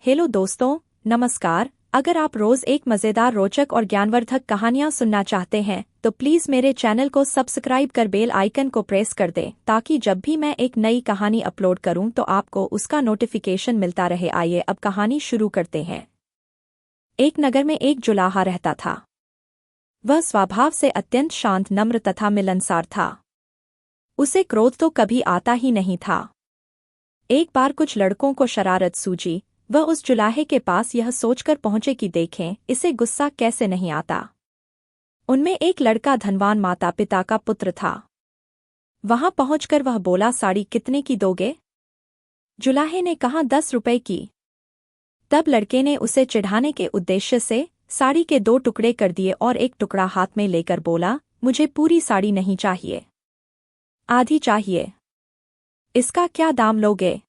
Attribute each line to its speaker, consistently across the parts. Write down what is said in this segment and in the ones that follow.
Speaker 1: Hello दोस्तों, नमस्कार। अगर आप रोज एक मजेदार, रोचक और ज्ञानवर्धक कहानियां सुनना चाहते हैं तो प्लीज मेरे चैनल को सब्सक्राइब कर बेल आइकन को प्रेस कर दें ताकि जब भी मैं एक नई कहानी अपलोड करूं तो आपको उसका नोटिफिकेशन मिलता रहे। आइए अब कहानी शुरू करते हैं। एक नगर में एक जुलाहा रहता था। वह स्वभाव से अत्यंत शांत, नम्र तथा मिलनसार था। उसे क्रोध तो कभी आता ही नहीं था। एक बार कुछ लड़कों को शरारत सूझी। वह उस जुलाहे के पास यह सोचकर पहुंचे कि देखें इसे गुस्सा कैसे नहीं आता। उनमें एक लड़का धनवान माता पिता का पुत्र था। वहां पहुंचकर वह बोला, साड़ी कितने की दोगे? जुलाहे ने कहा, 10 रुपए की। तब लड़के ने उसे चिढ़ाने के उद्देश्य से साड़ी के 2 टुकड़े कर दिए और एक टुकड़ा हाथ में लेकर बोला, मुझे पूरी साड़ी नहीं चाहिए, आधी चाहिए। इसका क्या दाम लोगे?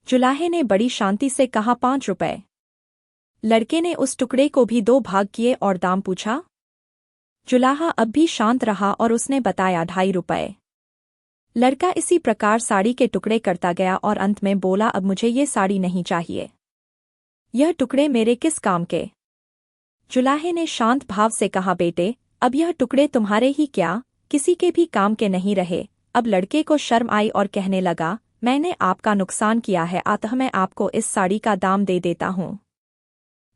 Speaker 1: जुलाहे ने बड़ी शांति से कहा, 5 रुपए। लड़के ने उस टुकड़े को भी 2 भाग किए और दाम पूछा। जुलाहा अब भी शांत रहा और उसने बताया, 2.5 रुपए। लड़का इसी प्रकार साड़ी के टुकड़े करता गया और अंत में बोला, अब मुझे ये साड़ी नहीं चाहिए। यह टुकड़े मेरे किस काम के? जुलाहे ने शांत भाव से कहा, बेटे, अब यह टुकड़े तुम्हारे ही क्या, किसी के भी काम के नहीं रहे। अब लड़के को शर्म आई और कहने लगा, मैंने आपका नुकसान किया है, अतः मैं आपको इस साड़ी का दाम दे देता हूँ।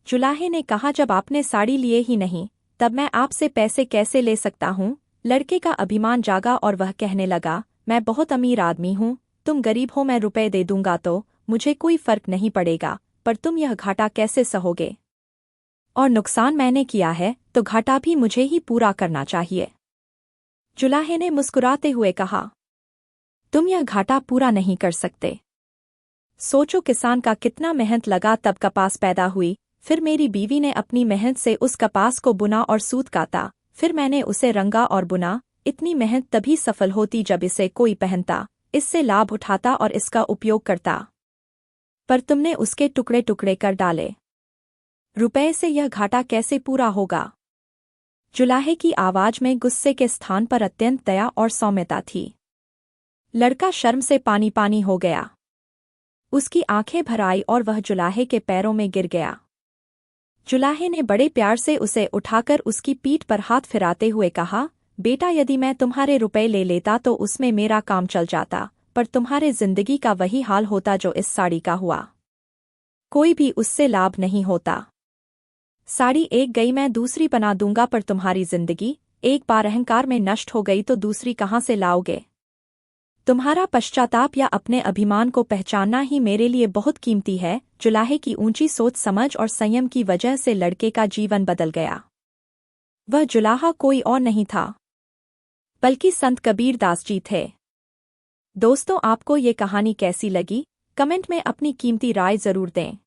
Speaker 1: जुलाहे ने कहा, जब आपने साड़ी लिए ही नहीं तब मैं आपसे पैसे कैसे ले सकता हूँ? लड़के का अभिमान जागा और वह कहने लगा, मैं बहुत अमीर आदमी हूँ, तुम गरीब हो, मैं रुपए दे दूंगा तो मुझे कोई फर्क नहीं पड़ेगा, पर तुम यह घाटा कैसे सहोगे? और नुकसान मैंने किया है तो घाटा भी मुझे ही पूरा करना चाहिए। जुलाहे ने मुस्कुराते हुए कहा, तुम यह घाटा पूरा नहीं कर सकते। सोचो किसान का कितना मेहनत लगा तब कपास पैदा हुई, फिर मेरी बीवी ने अपनी मेहनत से उस कपास को बुना और सूत काता, फिर मैंने उसे रंगा और बुना। इतनी मेहनत तभी सफल होती जब इसे कोई पहनता, इससे लाभ उठाता और इसका उपयोग करता। पर तुमने उसके टुकड़े टुकड़े कर डाले। रुपए से यह घाटा कैसे पूरा होगा? जुलाहे की आवाज में गुस्से के स्थान पर अत्यंत दया और सौम्यता थी। लड़का शर्म से पानी पानी हो गया। उसकी आंखें भर आई और वह जुलाहे के पैरों में गिर गया। जुलाहे ने बड़े प्यार से उसे उठाकर उसकी पीठ पर हाथ फिराते हुए कहा, बेटा, यदि मैं तुम्हारे रुपए ले लेता तो उसमें मेरा काम चल जाता, पर तुम्हारे जिंदगी का वही हाल होता जो इस साड़ी का हुआ। कोई भी उससे लाभ नहीं होता। साड़ी एक गई, मैं दूसरी बना दूंगा, पर तुम्हारी जिंदगी एक बार अहंकार में नष्ट हो गई तो दूसरी कहाँ से लाओगे? तुम्हारा पश्चाताप या अपने अभिमान को पहचानना ही मेरे लिए बहुत कीमती है। जुलाहे की ऊंची सोच समझ और संयम की वजह से लड़के का जीवन बदल गया। वह जुलाहा कोई और नहीं था बल्कि संत कबीर दास जी थे। दोस्तों, आपको ये कहानी कैसी लगी? कमेंट में अपनी कीमती राय जरूर दें।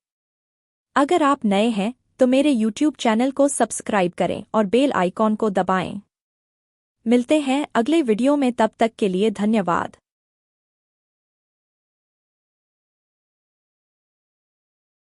Speaker 1: अगर आप नए हैं तो मेरे YouTube चैनल को सब्सक्राइब करें और बेल आइकॉन को दबाएं। मिलते हैं अगले वीडियो में, तब तक के लिए धन्यवाद।